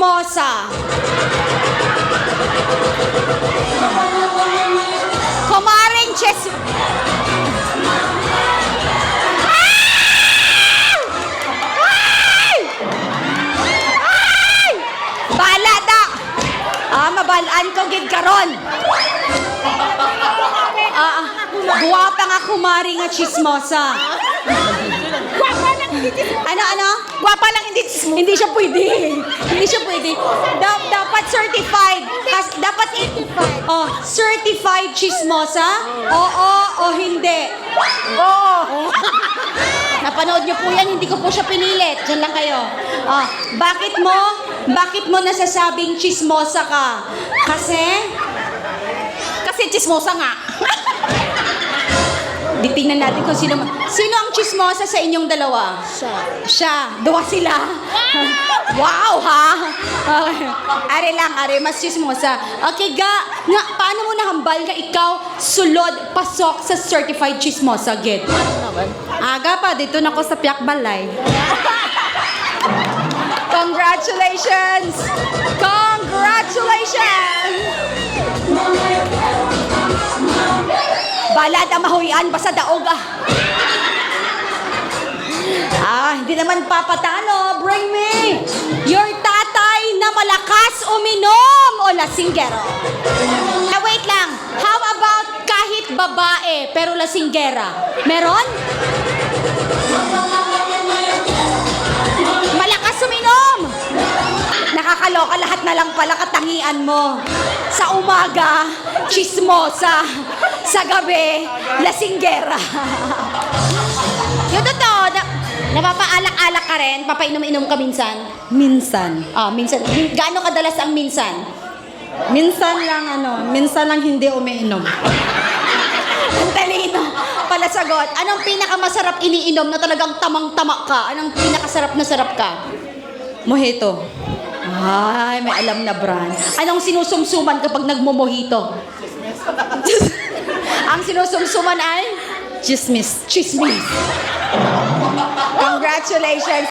chismosa. Kumaring Bala da! Mabalaan ko gid karon. Guwapa nga kumari nga chismosa. Ano? Guwapa lang hindi chismosa. Hindi siya pwede. Hindi siya pwede. Dapat certified. Dapat certified chismosa? Oo o hindi. Oo. Napanood niyo po yan, hindi ko po siya pinilit. Diyan lang kayo. Bakit mo nasasabing chismosa ka? Kasi chismosa nga. Di tingnan natin kung sino ang chismosa sa inyong dalawa? Siya. Dua sila. Wow, ha? Okay. Are, mas chismosa. Okay, paano mo nahambal nga ikaw sulod pasok sa certified chismosa, gid? Aga pa, dito na ko sa Piak Balay. Congratulations! Balad ang mahuyan, basta daog hindi naman papatalo. Bring me your tatay na malakas uminom o lasinggero. Wait lang. How about kahit babae pero lasinggera? Meron? Malakas uminom! Nakakaloka, lahat na lang pala katangian mo. Sa umaga, chismosa. Sa gabi, lasinggera. Yung totoo, napapaalak-alak ka rin? Papainom-inom ka minsan? Minsan. Minsan. Gaano kadalas ang minsan? Minsan lang hindi umiinom. Ang talino pala sagot. Anong pinakamasarap iniinom na talagang tamang-tama ka? Anong pinakasarap na sarap ka? Mojito. Ay, may alam na brand. Anong sinusumsuman kapag nagmo-mojito? Ang sinusumsuman ay? Chismis. Chismis. Congratulations.